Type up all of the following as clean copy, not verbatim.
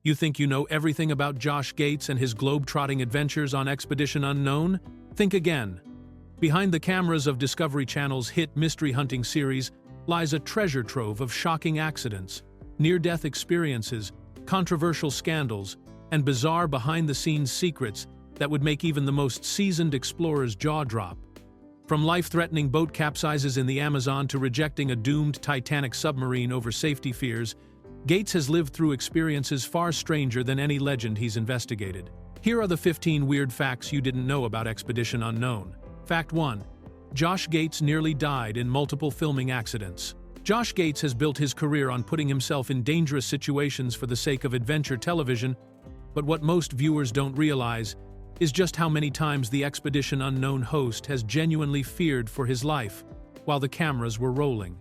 You think you know everything about Josh Gates and his globe-trotting adventures on Expedition Unknown? Think again. Behind the cameras of Discovery Channel's hit mystery hunting series lies a treasure trove of shocking accidents, near-death experiences, controversial scandals, and bizarre behind-the-scenes secrets that would make even the most seasoned explorer's jaw drop. From life-threatening boat capsizes in the Amazon to rejecting a doomed Titanic submarine over safety fears, Gates has lived through experiences far stranger than any legend he's investigated. Here are the 15 weird facts you didn't know about Expedition Unknown. Fact 1. Josh Gates nearly died in multiple filming accidents. Josh Gates has built his career on putting himself in dangerous situations for the sake of adventure television, but what most viewers don't realize is just how many times the Expedition Unknown host has genuinely feared for his life while the cameras were rolling.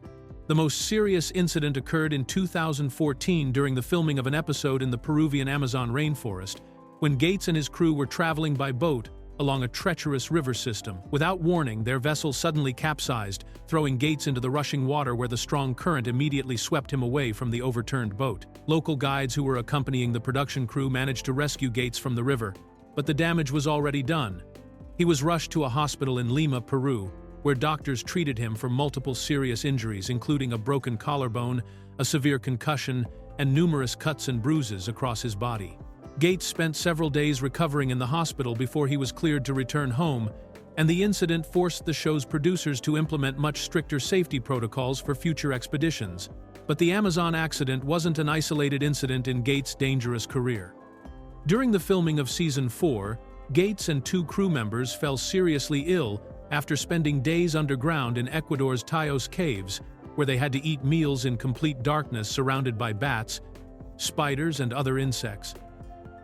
The most serious incident occurred in 2014 during the filming of an episode in the Peruvian Amazon rainforest, when Gates and his crew were traveling by boat along a treacherous river system. Without warning, their vessel suddenly capsized, throwing Gates into the rushing water where the strong current immediately swept him away from the overturned boat. Local guides who were accompanying the production crew managed to rescue Gates from the river, but the damage was already done. He was rushed to a hospital in Lima, Peru, where doctors treated him for multiple serious injuries, including a broken collarbone, a severe concussion, and numerous cuts and bruises across his body. Gates spent several days recovering in the hospital before he was cleared to return home, and the incident forced the show's producers to implement much stricter safety protocols for future expeditions. But the Amazon accident wasn't an isolated incident in Gates' dangerous career. During the filming of Season 4, Gates and 2 crew members fell seriously ill after spending days underground in Ecuador's Taios caves, where they had to eat meals in complete darkness surrounded by bats, spiders, and other insects.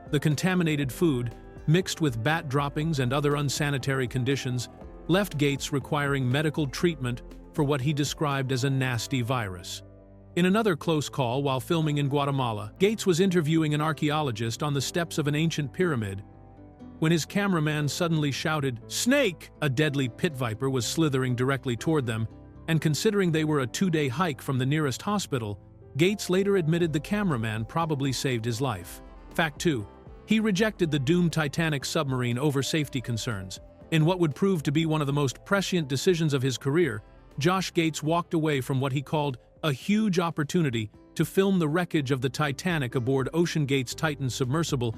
The contaminated food, mixed with bat droppings and other unsanitary conditions, left Gates requiring medical treatment for what he described as a nasty virus. In another close call while filming in Guatemala, Gates was interviewing an archaeologist on the steps of an ancient pyramid when his cameraman suddenly shouted, "Snake!" A deadly pit viper was slithering directly toward them, and considering they were a 2-day hike from the nearest hospital, Gates later admitted the cameraman probably saved his life. Fact 2. He rejected the doomed Titanic submarine over safety concerns. In what would prove to be one of the most prescient decisions of his career, Josh Gates walked away from what he called a huge opportunity to film the wreckage of the Titanic aboard OceanGate's Titan submersible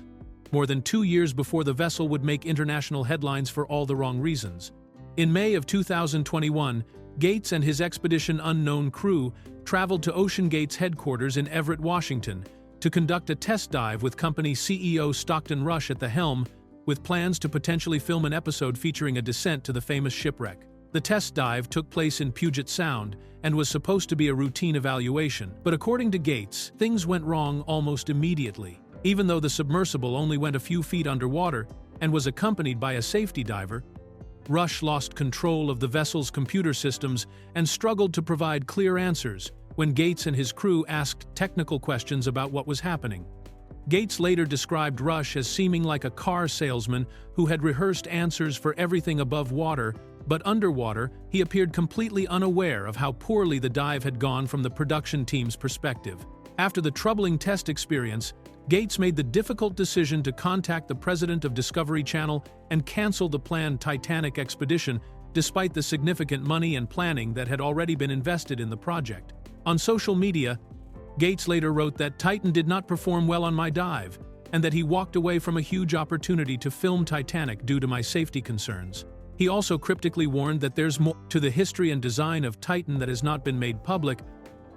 more than 2 years before the vessel would make international headlines for all the wrong reasons. In May of 2021, Gates and his Expedition Unknown crew traveled to OceanGate's headquarters in Everett, Washington, to conduct a test dive with company CEO Stockton Rush at the helm, with plans to potentially film an episode featuring a descent to the famous shipwreck. The test dive took place in Puget Sound and was supposed to be a routine evaluation, but according to Gates, things went wrong almost immediately. Even though the submersible only went a few feet underwater and was accompanied by a safety diver, Rush lost control of the vessel's computer systems and struggled to provide clear answers when Gates and his crew asked technical questions about what was happening. Gates later described Rush as seeming like a car salesman who had rehearsed answers for everything above water, but underwater, he appeared completely unaware of how poorly the dive had gone from the production team's perspective. After the troubling test experience, Gates made the difficult decision to contact the president of Discovery Channel and cancel the planned Titanic expedition, despite the significant money and planning that had already been invested in the project. On social media, Gates later wrote that Titan did not perform well on my dive, and that he walked away from a huge opportunity to film Titanic due to my safety concerns. He also cryptically warned that there's more to the history and design of Titan that has not been made public,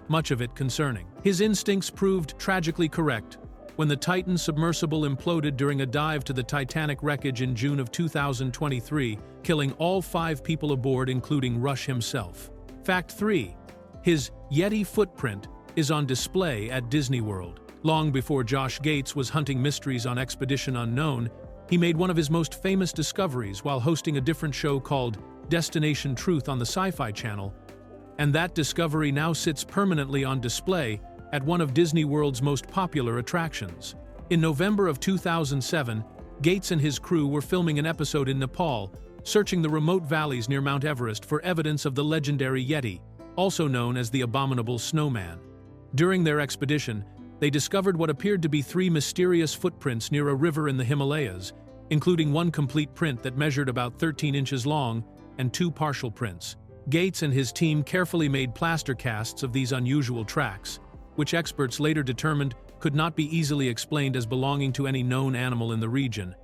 much of it concerning. His instincts proved tragically correct when the Titan submersible imploded during a dive to the Titanic wreckage in June of 2023, killing all 5 people aboard, including Rush himself. Fact 3. His Yeti footprint is on display at Disney World. Long before Josh Gates was hunting mysteries on Expedition Unknown, he made one of his most famous discoveries while hosting a different show called Destination Truth on the Sci-Fi Channel, and that discovery now sits permanently on display at one of Disney World's most popular attractions. In November of 2007, Gates and his crew were filming an episode in Nepal, searching the remote valleys near Mount Everest for evidence of the legendary Yeti, also known as the Abominable Snowman. During their expedition, they discovered what appeared to be 3 mysterious footprints near a river in the Himalayas, including one complete print that measured about 13 inches long and 2 partial prints. Gates and his team carefully made plaster casts of these unusual tracks, which experts later determined could not be easily explained as belonging to any known animal in the region.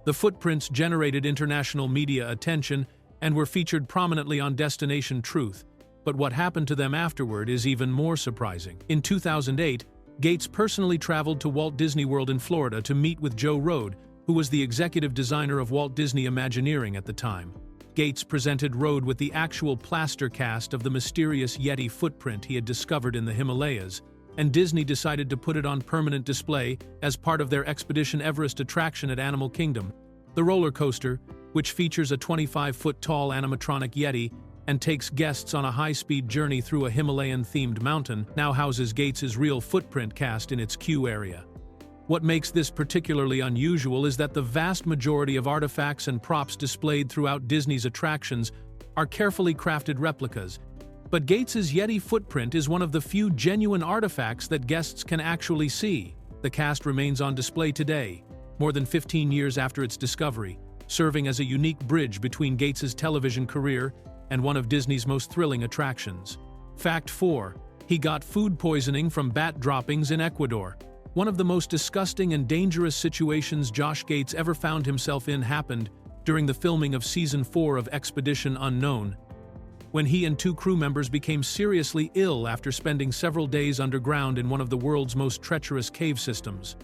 The footprints generated international media attention and were featured prominently on Destination Truth, but what happened to them afterward is even more surprising. In 2008, Gates personally traveled to Walt Disney World in Florida to meet with Joe Rohde, who was the executive designer of Walt Disney Imagineering at the time. Gates presented Rohde with the actual plaster cast of the mysterious Yeti footprint he had discovered in the Himalayas, and Disney decided to put it on permanent display as part of their Expedition Everest attraction at Animal Kingdom. The roller coaster, which features a 25-foot-tall animatronic Yeti and takes guests on a high-speed journey through a Himalayan-themed mountain, now houses Gates's real footprint cast in its queue area. What makes this particularly unusual is that the vast majority of artifacts and props displayed throughout Disney's attractions are carefully crafted replicas, but Gates's Yeti footprint is one of the few genuine artifacts that guests can actually see. The cast remains on display today, more than 15 years after its discovery, serving as a unique bridge between Gates's television career and one of Disney's most thrilling attractions. Fact 4. He got food poisoning from bat droppings in Ecuador. One of the most disgusting and dangerous situations Josh Gates ever found himself in happened during the filming of Season 4 of Expedition Unknown, when he and 2 crew members became seriously ill after spending several days underground in one of the world's most treacherous cave systems.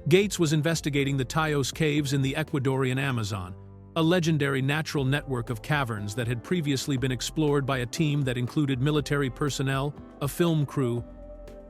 Gates was investigating the Taios caves in the Ecuadorian Amazon, a legendary natural network of caverns that had previously been explored by a team that included military personnel, a film crew,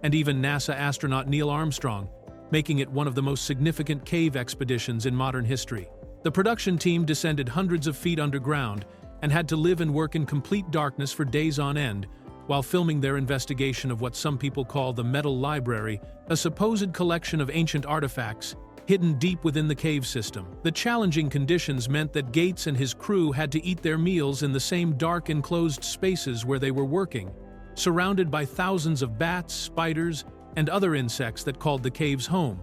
and even NASA astronaut Neil Armstrong, making it one of the most significant cave expeditions in modern history. The production team descended hundreds of feet underground and had to live and work in complete darkness for days on end while filming their investigation of what some people call the Metal Library, a supposed collection of ancient artifacts hidden deep within the cave system. The challenging conditions meant that Gates and his crew had to eat their meals in the same dark enclosed spaces where they were working, surrounded by thousands of bats, spiders, and other insects that called the caves home.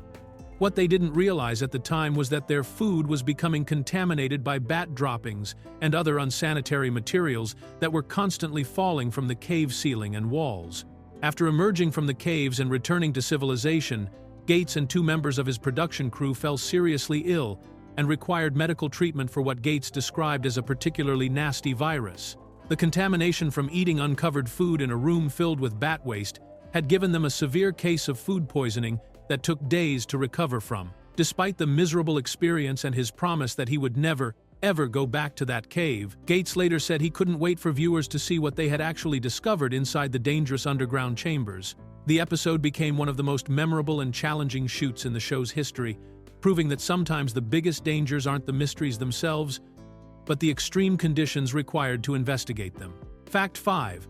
What they didn't realize at the time was that their food was becoming contaminated by bat droppings and other unsanitary materials that were constantly falling from the cave ceiling and walls. After emerging from the caves and returning to civilization, Gates and 2 members of his production crew fell seriously ill and required medical treatment for what Gates described as a particularly nasty virus. The contamination from eating uncovered food in a room filled with bat waste had given them a severe case of food poisoning that took days to recover from. Despite the miserable experience and his promise that he would never, ever go back to that cave, Gates later said he couldn't wait for viewers to see what they had actually discovered inside the dangerous underground chambers. The episode became one of the most memorable and challenging shoots in the show's history, proving that sometimes the biggest dangers aren't the mysteries themselves, but the extreme conditions required to investigate them. Fact 5.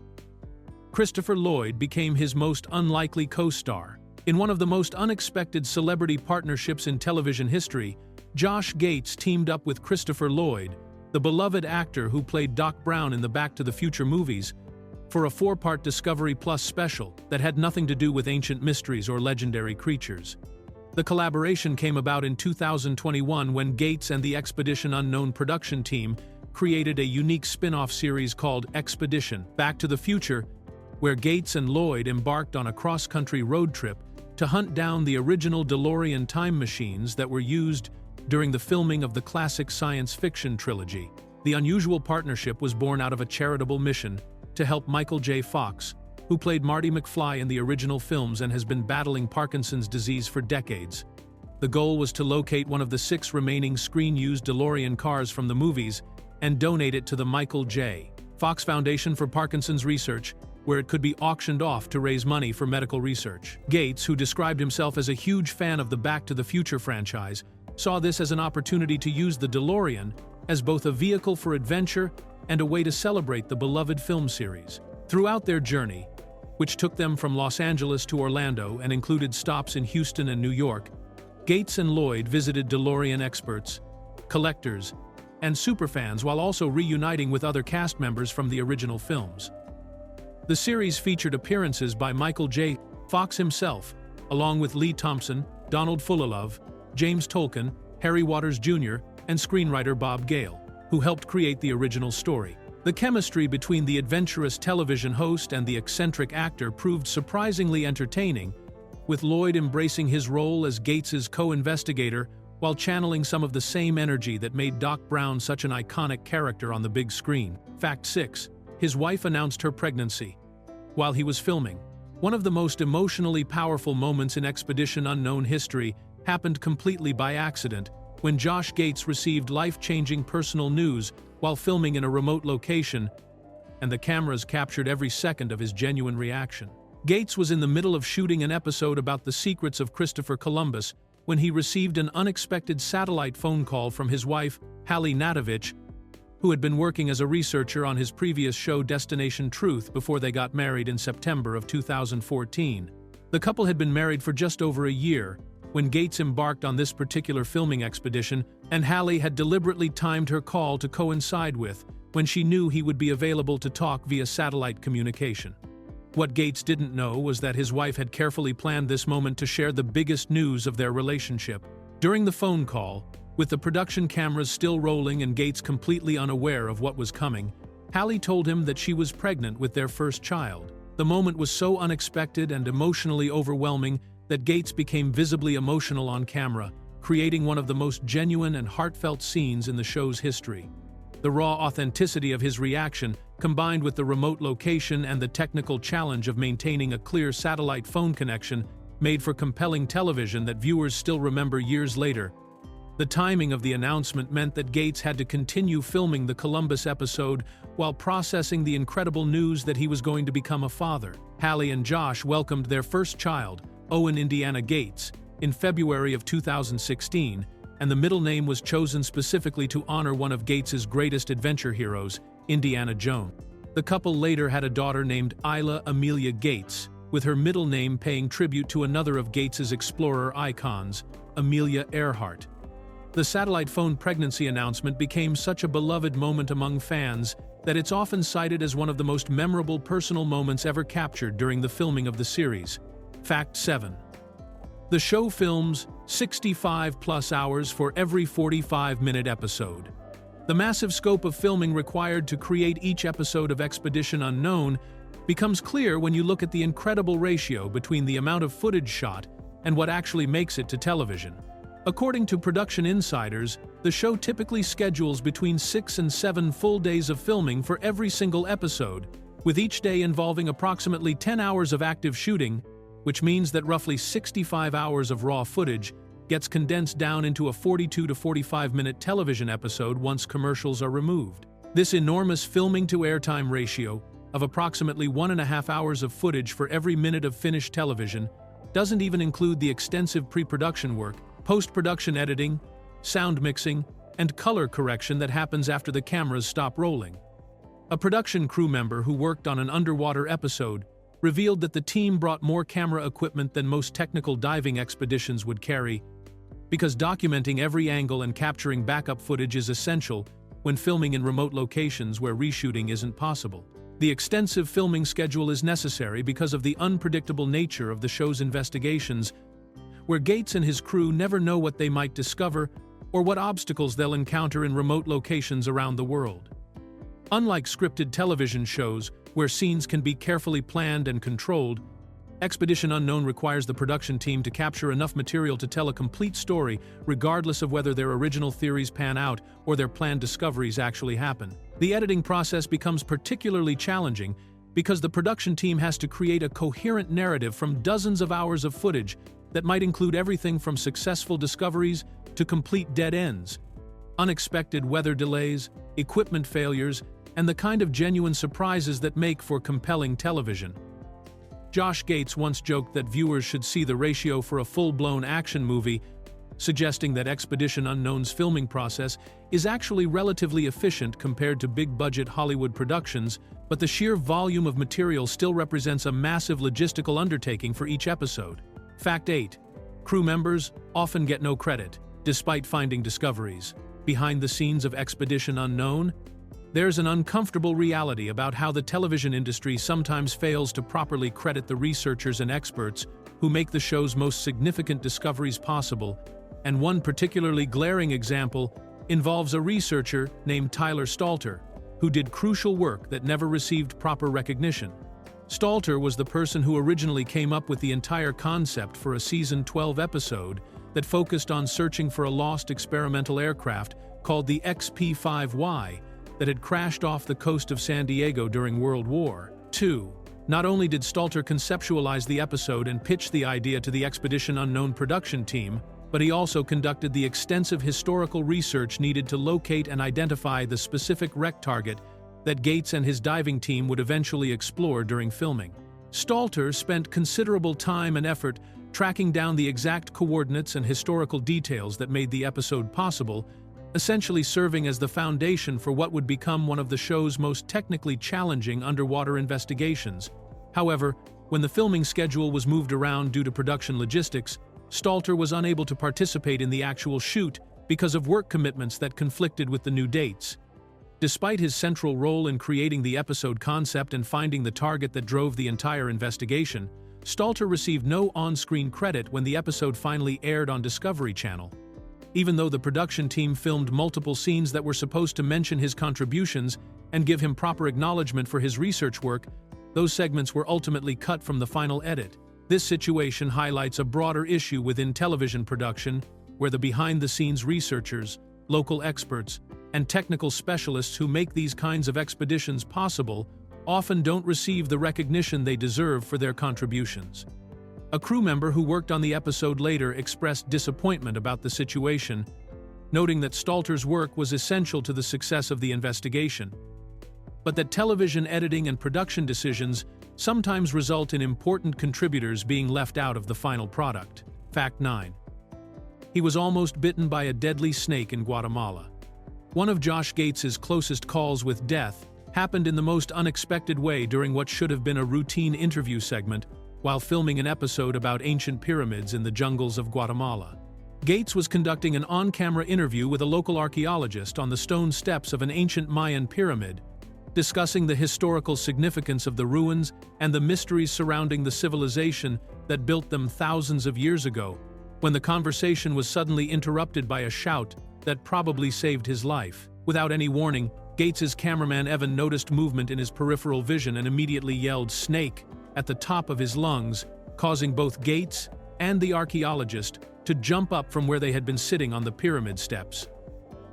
Christopher Lloyd became his most unlikely co-star. In one of the most unexpected celebrity partnerships in television history, Josh Gates teamed up with Christopher Lloyd, the beloved actor who played Doc Brown in the Back to the Future movies, for a 4-part Discovery Plus special that had nothing to do with ancient mysteries or legendary creatures. The collaboration came about in 2021 when Gates and the Expedition Unknown production team created a unique spin-off series called Expedition Back to the Future, where Gates and Lloyd embarked on a cross-country road trip to hunt down the original DeLorean time machines that were used during the filming of the classic science fiction trilogy. The unusual partnership was born out of a charitable mission to help Michael J. Fox, who played Marty McFly in the original films and has been battling Parkinson's disease for decades. The goal was to locate one of the 6 remaining screen-used DeLorean cars from the movies and donate it to the Michael J. Fox Foundation for Parkinson's Research, where it could be auctioned off to raise money for medical research. Gates, who described himself as a huge fan of the Back to the Future franchise, saw this as an opportunity to use the DeLorean as both a vehicle for adventure and a way to celebrate the beloved film series. Throughout their journey, which took them from Los Angeles to Orlando and included stops in Houston and New York, Gates and Lloyd visited DeLorean experts, collectors, and superfans while also reuniting with other cast members from the original films. The series featured appearances by Michael J. Fox himself, along with Lee Thompson, Donald Fullilove, James Tolkien, Harry Waters Jr., and screenwriter Bob Gale, who helped create the original story. The chemistry between the adventurous television host and the eccentric actor proved surprisingly entertaining, with Lloyd embracing his role as Gates's co-investigator while channeling some of the same energy that made Doc Brown such an iconic character on the big screen. Fact 6. His wife announced her pregnancy while he was filming. One of the most emotionally powerful moments in Expedition Unknown history happened completely by accident when Josh Gates received life-changing personal news while filming in a remote location, and the cameras captured every second of his genuine reaction. Gates was in the middle of shooting an episode about the secrets of Christopher Columbus when he received an unexpected satellite phone call from his wife, Hallie Nadovich, who had been working as a researcher on his previous show Destination Truth before they got married in September of 2014. The couple had been married for just over a year when Gates embarked on this particular filming expedition, and Hallie had deliberately timed her call to coincide with when she knew he would be available to talk via satellite communication. What Gates didn't know was that his wife had carefully planned this moment to share the biggest news of their relationship. During the phone call, with the production cameras still rolling and Gates completely unaware of what was coming, Hallie told him that she was pregnant with their first child. The moment was so unexpected and emotionally overwhelming that Gates became visibly emotional on camera, creating one of the most genuine and heartfelt scenes in the show's history. The raw authenticity of his reaction, combined with the remote location and the technical challenge of maintaining a clear satellite phone connection, made for compelling television that viewers still remember years later. The timing of the announcement meant that Gates had to continue filming the Columbus episode while processing the incredible news that he was going to become a father. Hallie and Josh welcomed their first child, Owen Indiana Gates, in February of 2016, and the middle name was chosen specifically to honor one of Gates's greatest adventure heroes, Indiana Jones. The couple later had a daughter named Isla Amelia Gates, with her middle name paying tribute to another of Gates's explorer icons, Amelia Earhart. The satellite phone pregnancy announcement became such a beloved moment among fans that it's often cited as one of the most memorable personal moments ever captured during the filming of the series. Fact 7. The show films 65+ hours for every 45-minute episode. The massive scope of filming required to create each episode of Expedition Unknown becomes clear when you look at the incredible ratio between the amount of footage shot and what actually makes it to television. According to production insiders, the show typically schedules between 6 and 7 full days of filming for every single episode, with each day involving approximately 10 hours of active shooting, which means that roughly 65 hours of raw footage gets condensed down into a 42 to 45-minute television episode once commercials are removed. This enormous filming-to-airtime ratio of approximately 1.5 hours of footage for every minute of finished television doesn't even include the extensive pre-production work, post-production editing, sound mixing, and color correction that happens after the cameras stop rolling. A production crew member who worked on an underwater episode revealed that the team brought more camera equipment than most technical diving expeditions would carry, because documenting every angle and capturing backup footage is essential when filming in remote locations where reshooting isn't possible. The extensive filming schedule is necessary because of the unpredictable nature of the show's investigations, where Gates and his crew never know what they might discover or what obstacles they'll encounter in remote locations around the world. Unlike scripted television shows, where scenes can be carefully planned and controlled, Expedition Unknown requires the production team to capture enough material to tell a complete story, regardless of whether their original theories pan out or their planned discoveries actually happen. The editing process becomes particularly challenging because the production team has to create a coherent narrative from dozens of hours of footage that might include everything from successful discoveries to complete dead ends, unexpected weather delays, equipment failures, and the kind of genuine surprises that make for compelling television. Josh Gates once joked that viewers should see the ratio for a full-blown action movie, suggesting that Expedition Unknown's filming process is actually relatively efficient compared to big-budget Hollywood productions, but the sheer volume of material still represents a massive logistical undertaking for each episode. Fact 8. Crew members often get no credit, despite finding discoveries. Behind the scenes of Expedition Unknown, there's an uncomfortable reality about how the television industry sometimes fails to properly credit the researchers and experts who make the show's most significant discoveries possible, and one particularly glaring example involves a researcher named Tyler Stalter, who did crucial work that never received proper recognition. Stalter was the person who originally came up with the entire concept for a season 12 episode that focused on searching for a lost experimental aircraft called the XP-5Y that had crashed off the coast of San Diego during World War II. Not only did Stalter conceptualize the episode and pitch the idea to the Expedition Unknown production team, but he also conducted the extensive historical research needed to locate and identify the specific wreck target that Gates and his diving team would eventually explore during filming. Stalter spent considerable time and effort tracking down the exact coordinates and historical details that made the episode possible, essentially serving as the foundation for what would become one of the show's most technically challenging underwater investigations. However, when the filming schedule was moved around due to production logistics, Stalter was unable to participate in the actual shoot because of work commitments that conflicted with the new dates. Despite his central role in creating the episode concept and finding the target that drove the entire investigation, Stalter received no on-screen credit when the episode finally aired on Discovery Channel. Even though the production team filmed multiple scenes that were supposed to mention his contributions and give him proper acknowledgement for his research work, those segments were ultimately cut from the final edit. This situation highlights a broader issue within television production, where the behind-the-scenes researchers, local experts, and technical specialists who make these kinds of expeditions possible often don't receive the recognition they deserve for their contributions. A crew member who worked on the episode later expressed disappointment about the situation, noting that Stalter's work was essential to the success of the investigation, but that television editing and production decisions sometimes result in important contributors being left out of the final product. Fact 9. He was almost bitten by a deadly snake in Guatemala. One of Josh Gates's closest calls with death happened in the most unexpected way during what should have been a routine interview segment while filming an episode about ancient pyramids in the jungles of Guatemala. Gates was conducting an on-camera interview with a local archaeologist on the stone steps of an ancient Mayan pyramid, discussing the historical significance of the ruins and the mysteries surrounding the civilization that built them thousands of years ago, when the conversation was suddenly interrupted by a shout that probably saved his life. Without any warning, Gates's cameraman Evan noticed movement in his peripheral vision and immediately yelled "Snake" at the top of his lungs, causing both Gates and the archaeologist to jump up from where they had been sitting on the pyramid steps.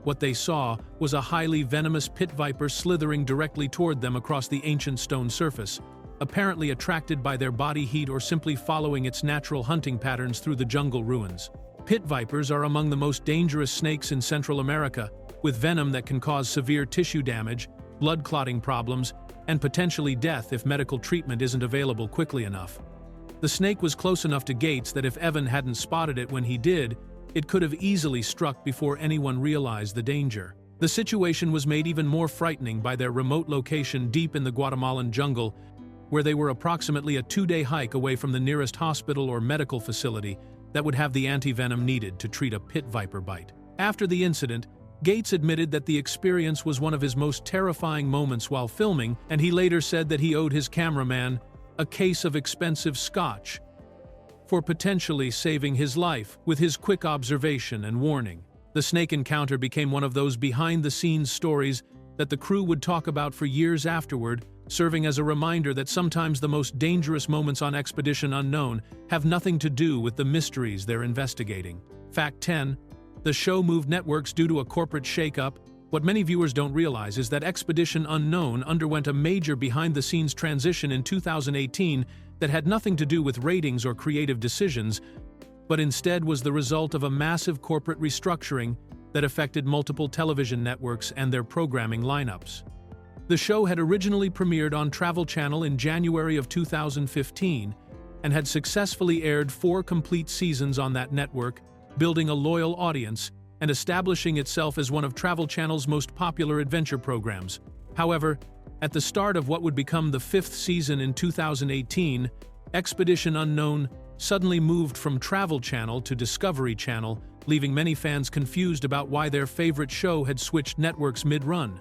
What they saw was a highly venomous pit viper slithering directly toward them across the ancient stone surface, apparently attracted by their body heat or simply following its natural hunting patterns through the jungle ruins. Pit vipers are among the most dangerous snakes in Central America, with venom that can cause severe tissue damage, blood clotting problems, and potentially death if medical treatment isn't available quickly enough. The snake was close enough to Gates that if Evan hadn't spotted it when he did, it could have easily struck before anyone realized the danger. The situation was made even more frightening by their remote location deep in the Guatemalan jungle, where they were approximately a 2-day hike away from the nearest hospital or medical facility that would have the antivenom needed to treat a pit viper bite. After the incident, Gates admitted that the experience was one of his most terrifying moments while filming, and he later said that he owed his cameraman a case of expensive scotch for potentially saving his life with his quick observation and warning. The snake encounter became one of those behind-the-scenes stories that the crew would talk about for years afterward, serving as a reminder that sometimes the most dangerous moments on Expedition Unknown have nothing to do with the mysteries they're investigating. Fact 10. The show moved networks due to a corporate shakeup. What many viewers don't realize is that Expedition Unknown underwent a major behind-the-scenes transition in 2018 that had nothing to do with ratings or creative decisions, but instead was the result of a massive corporate restructuring that affected multiple television networks and their programming lineups. The show had originally premiered on Travel Channel in January of 2015 and had successfully aired 4 complete seasons on that network, building a loyal audience and establishing itself as one of Travel Channel's most popular adventure programs. However, at the start of what would become the 5th season in 2018, Expedition Unknown suddenly moved from Travel Channel to Discovery Channel, leaving many fans confused about why their favorite show had switched networks mid-run.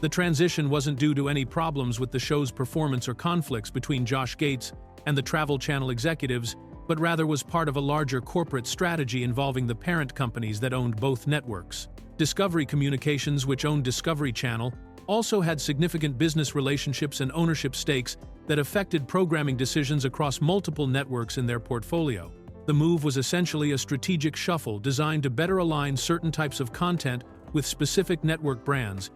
The transition wasn't due to any problems with the show's performance or conflicts between Josh Gates and the Travel Channel executives. but rather was part of a larger corporate strategy involving the parent companies that owned both networks. Discovery Communications, which owned Discovery Channel, also had significant business relationships and ownership stakes that affected programming decisions across multiple networks in their portfolio. The move was essentially a strategic shuffle designed to better align certain types of content with specific network brands,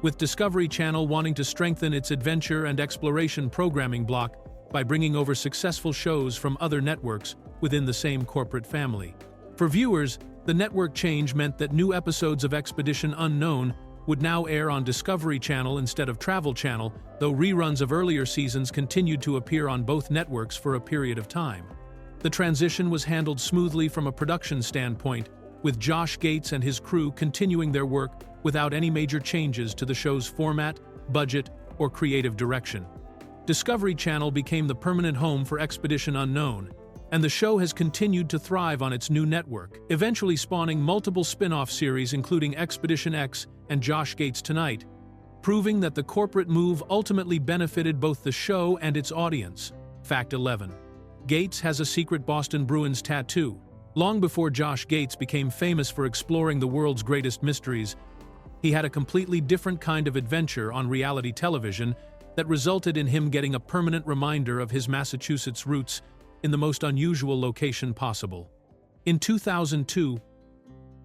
with Discovery Channel wanting to strengthen its adventure and exploration programming block by bringing over successful shows from other networks within the same corporate family. For viewers, the network change meant that new episodes of Expedition Unknown would now air on Discovery Channel instead of Travel Channel, though reruns of earlier seasons continued to appear on both networks for a period of time. The transition was handled smoothly from a production standpoint, with Josh Gates and his crew continuing their work without any major changes to the show's format, budget, or creative direction. Discovery Channel became the permanent home for Expedition Unknown, and the show has continued to thrive on its new network, eventually spawning multiple spin-off series including Expedition X and Josh Gates Tonight, proving that the corporate move ultimately benefited both the show and its audience. Fact 11. Gates has a secret Boston Bruins tattoo. Long before Josh Gates became famous for exploring the world's greatest mysteries, he had a completely different kind of adventure on reality television that resulted in him getting a permanent reminder of his Massachusetts roots in the most unusual location possible. In 2002,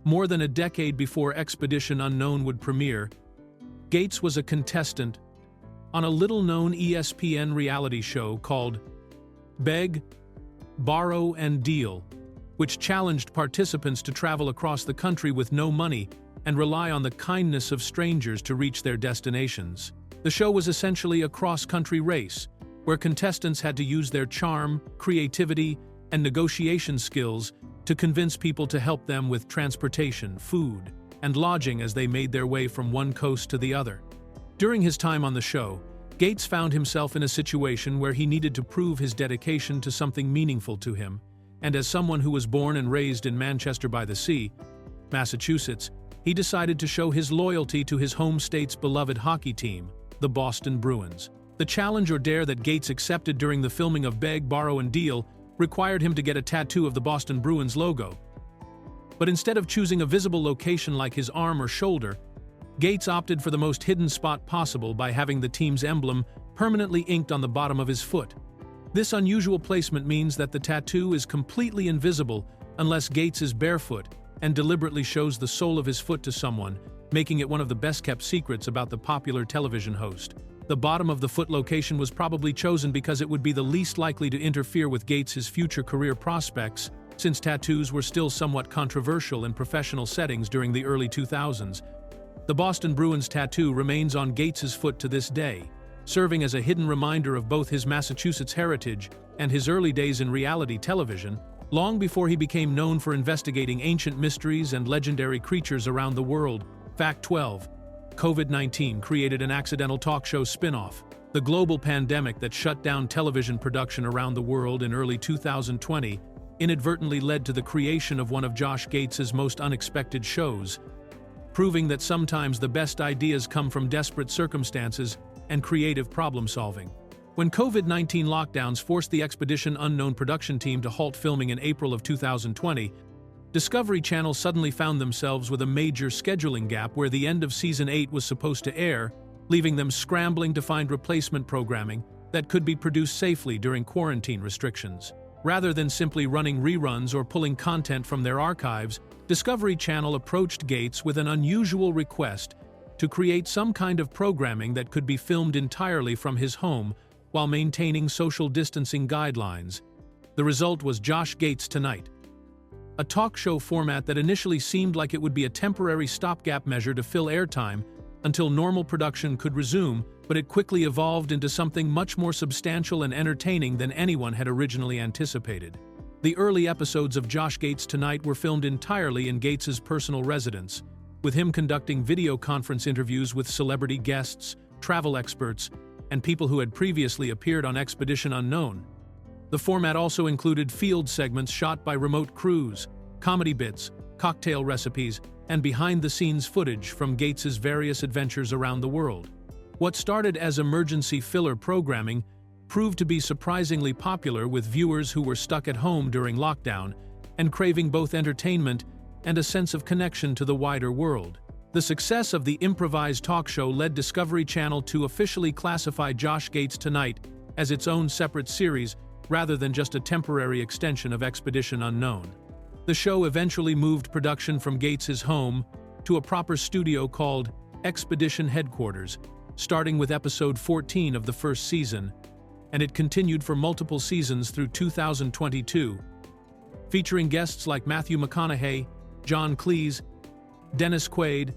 more than a decade before Expedition Unknown would premiere, Gates was a contestant on a little-known ESPN reality show called Beg, Borrow, and Deal, which challenged participants to travel across the country with no money and rely on the kindness of strangers to reach their destinations. The show was essentially a cross-country race, where contestants had to use their charm, creativity, and negotiation skills to convince people to help them with transportation, food, and lodging as they made their way from one coast to the other. During his time on the show, Gates found himself in a situation where he needed to prove his dedication to something meaningful to him, and as someone who was born and raised in Manchester-by-the-Sea, Massachusetts, he decided to show his loyalty to his home state's beloved hockey team, the Boston Bruins. The challenge or dare that Gates accepted during the filming of Beg, Borrow, and Deal required him to get a tattoo of the Boston Bruins logo. But instead of choosing a visible location like his arm or shoulder, Gates opted for the most hidden spot possible by having the team's emblem permanently inked on the bottom of his foot. This unusual placement means that the tattoo is completely invisible unless Gates is barefoot and deliberately shows the sole of his foot to someone, making it one of the best-kept secrets about the popular television host. The bottom of the foot location was probably chosen because it would be the least likely to interfere with Gates' future career prospects, since tattoos were still somewhat controversial in professional settings during the early 2000s. The Boston Bruins tattoo remains on Gates' foot to this day, serving as a hidden reminder of both his Massachusetts heritage and his early days in reality television, long before he became known for investigating ancient mysteries and legendary creatures around the world. Fact 12. COVID-19 created an accidental talk show spin-off. The global pandemic that shut down television production around the world in early 2020 inadvertently led to the creation of one of Josh Gates' most unexpected shows, proving that sometimes the best ideas come from desperate circumstances and creative problem-solving. When COVID-19 lockdowns forced the Expedition Unknown production team to halt filming in April of 2020, Discovery Channel suddenly found themselves with a major scheduling gap where the end of Season 8 was supposed to air, leaving them scrambling to find replacement programming that could be produced safely during quarantine restrictions. Rather than simply running reruns or pulling content from their archives, Discovery Channel approached Gates with an unusual request to create some kind of programming that could be filmed entirely from his home while maintaining social distancing guidelines. The result was Josh Gates Tonight, a talk show format that initially seemed like it would be a temporary stopgap measure to fill airtime until normal production could resume, but it quickly evolved into something much more substantial and entertaining than anyone had originally anticipated. The early episodes of Josh Gates Tonight were filmed entirely in Gates' personal residence, with him conducting video conference interviews with celebrity guests, travel experts, and people who had previously appeared on Expedition Unknown. The format also included field segments shot by remote crews, comedy bits, cocktail recipes, and behind-the-scenes footage from Gates' various adventures around the world. What started as emergency filler programming proved to be surprisingly popular with viewers who were stuck at home during lockdown and craving both entertainment and a sense of connection to the wider world. The success of the improvised talk show led Discovery Channel to officially classify Josh Gates Tonight as its own separate series rather than just a temporary extension of Expedition Unknown. The show eventually moved production from Gates's home to a proper studio called Expedition Headquarters, starting with episode 14 of the first season, and it continued for multiple seasons through 2022, featuring guests like Matthew McConaughey, John Cleese, Dennis Quaid,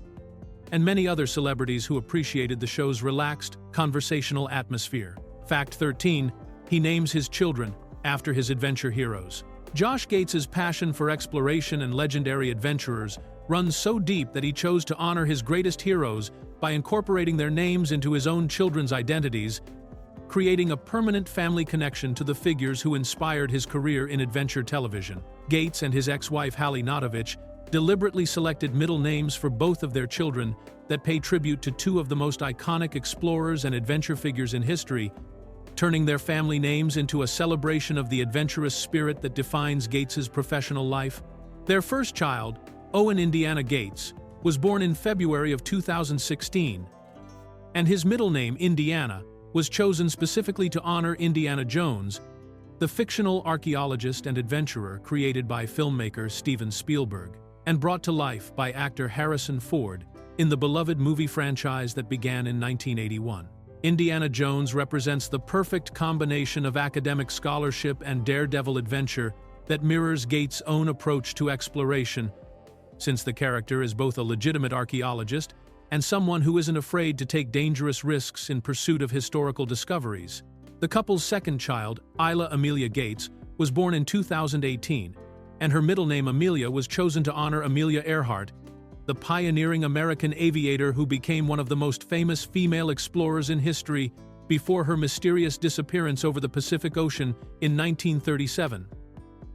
and many other celebrities who appreciated the show's relaxed, conversational atmosphere. Fact 13, he names his children after his adventure heroes. Josh Gates's passion for exploration and legendary adventurers runs so deep that he chose to honor his greatest heroes by incorporating their names into his own children's identities, creating a permanent family connection to the figures who inspired his career in adventure television. Gates and his ex-wife Hallie Nadovich deliberately selected middle names for both of their children that pay tribute to two of the most iconic explorers and adventure figures in history, turning their family names into a celebration of the adventurous spirit that defines Gates's professional life. Their first child, Owen Indiana Gates, was born in February of 2016, and his middle name, Indiana, was chosen specifically to honor Indiana Jones, the fictional archaeologist and adventurer created by filmmaker Steven Spielberg and brought to life by actor Harrison Ford in the beloved movie franchise that began in 1981. Indiana Jones represents the perfect combination of academic scholarship and daredevil adventure that mirrors Gates' own approach to exploration, since the character is both a legitimate archaeologist and someone who isn't afraid to take dangerous risks in pursuit of historical discoveries. The couple's second child, Isla Amelia Gates, was born in 2018, and her middle name Amelia was chosen to honor Amelia Earhart, the pioneering American aviator who became one of the most famous female explorers in history before her mysterious disappearance over the Pacific Ocean in 1937.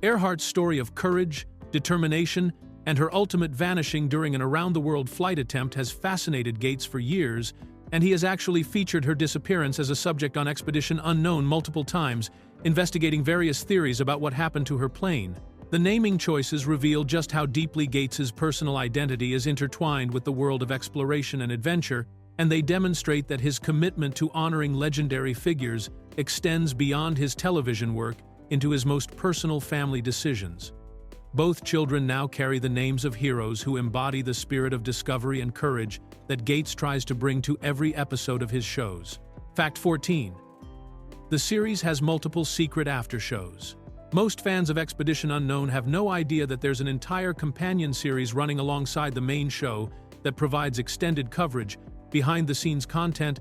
Earhart's story of courage, determination, and her ultimate vanishing during an around-the-world flight attempt has fascinated Gates for years, and he has actually featured her disappearance as a subject on Expedition Unknown multiple times, investigating various theories about what happened to her plane. The naming choices reveal just how deeply Gates's personal identity is intertwined with the world of exploration and adventure, and they demonstrate that his commitment to honoring legendary figures extends beyond his television work into his most personal family decisions. Both children now carry the names of heroes who embody the spirit of discovery and courage that Gates tries to bring to every episode of his shows. Fact 14. The series has multiple secret aftershows. Most fans of Expedition Unknown have no idea that there's an entire companion series running alongside the main show that provides extended coverage, behind-the-scenes content,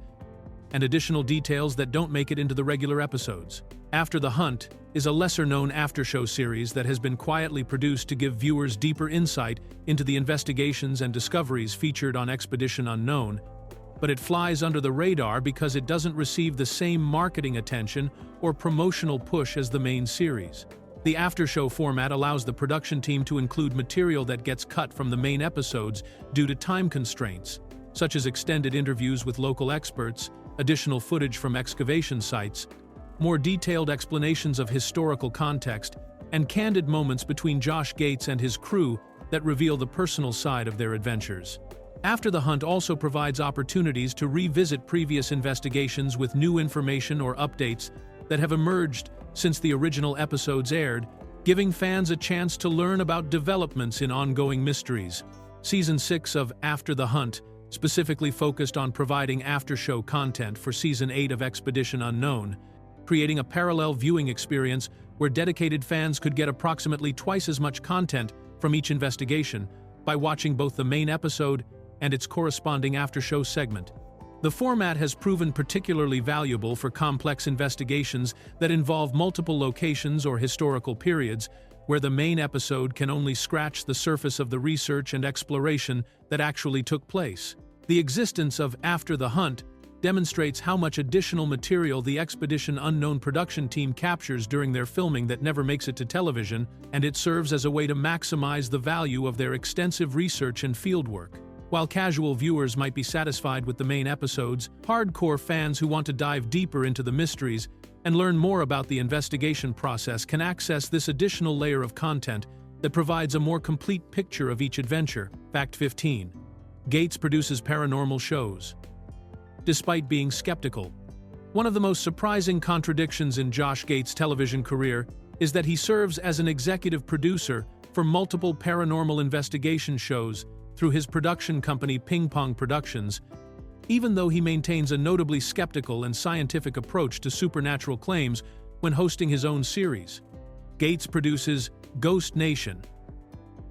and additional details that don't make it into the regular episodes. After the Hunt is a lesser-known aftershow series that has been quietly produced to give viewers deeper insight into the investigations and discoveries featured on Expedition Unknown, but it flies under the radar because it doesn't receive the same marketing attention or promotional push as the main series. The aftershow format allows the production team to include material that gets cut from the main episodes due to time constraints, such as extended interviews with local experts, additional footage from excavation sites, more detailed explanations of historical context, and candid moments between Josh Gates and his crew that reveal the personal side of their adventures. After the Hunt also provides opportunities to revisit previous investigations with new information or updates that have emerged since the original episodes aired, giving fans a chance to learn about developments in ongoing mysteries. Season 6 of After the Hunt specifically focused on providing after-show content for Season 8 of Expedition Unknown, creating a parallel viewing experience where dedicated fans could get approximately twice as much content from each investigation by watching both the main episode and its corresponding after-show segment. The format has proven particularly valuable for complex investigations that involve multiple locations or historical periods, where the main episode can only scratch the surface of the research and exploration that actually took place. The existence of After the Hunt demonstrates how much additional material the Expedition Unknown production team captures during their filming that never makes it to television, and it serves as a way to maximize the value of their extensive research and fieldwork. While casual viewers might be satisfied with the main episodes, hardcore fans who want to dive deeper into the mysteries and learn more about the investigation process can access this additional layer of content that provides a more complete picture of each adventure. Fact 15. Gates produces paranormal shows. Despite being skeptical, one of the most surprising contradictions in Josh Gates' television career is that he serves as an executive producer for multiple paranormal investigation shows through his production company Ping Pong Productions, even though he maintains a notably skeptical and scientific approach to supernatural claims when hosting his own series. Gates produces Ghost Nation,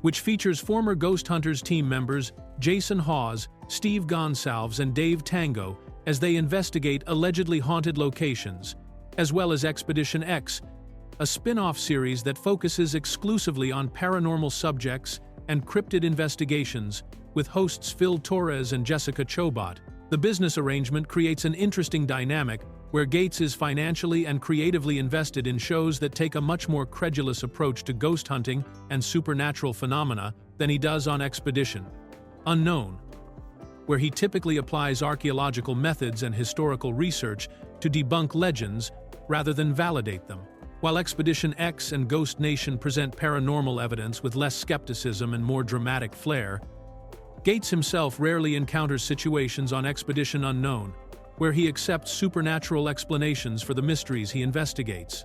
which features former Ghost Hunters team members Jason Hawes, Steve Gonsalves, and Dave Tango as they investigate allegedly haunted locations, as well as Expedition X, a spin-off series that focuses exclusively on paranormal subjects and cryptid investigations, with hosts Phil Torres and Jessica Chobot. The business arrangement creates an interesting dynamic where Gates is financially and creatively invested in shows that take a much more credulous approach to ghost hunting and supernatural phenomena than he does on Expedition Unknown, where he typically applies archaeological methods and historical research to debunk legends rather than validate them. While Expedition X and Ghost Nation present paranormal evidence with less skepticism and more dramatic flair, Gates himself rarely encounters situations on Expedition Unknown, where he accepts supernatural explanations for the mysteries he investigates.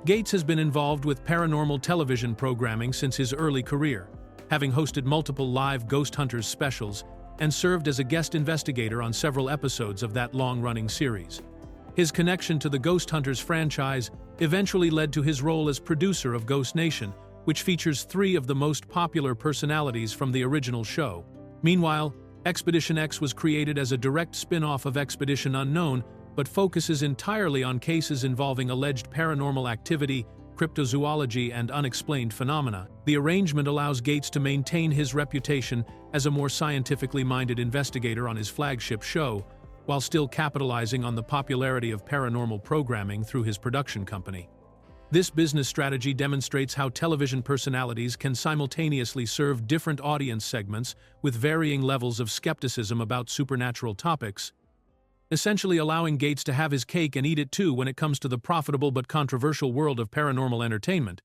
Gates has been involved with paranormal television programming since his early career, having hosted multiple live Ghost Hunters specials and served as a guest investigator on several episodes of that long-running series. His connection to the Ghost Hunters franchise eventually led to his role as producer of Ghost Nation, which features 3 of the most popular personalities from the original show. Meanwhile, Expedition X was created as a direct spin-off of Expedition Unknown, but focuses entirely on cases involving alleged paranormal activity, cryptozoology, and unexplained phenomena. The arrangement allows Gates to maintain his reputation as a more scientifically minded investigator on his flagship show, while still capitalizing on the popularity of paranormal programming through his production company. This business strategy demonstrates how television personalities can simultaneously serve different audience segments with varying levels of skepticism about supernatural topics, essentially allowing Gates to have his cake and eat it too when it comes to the profitable but controversial world of paranormal entertainment.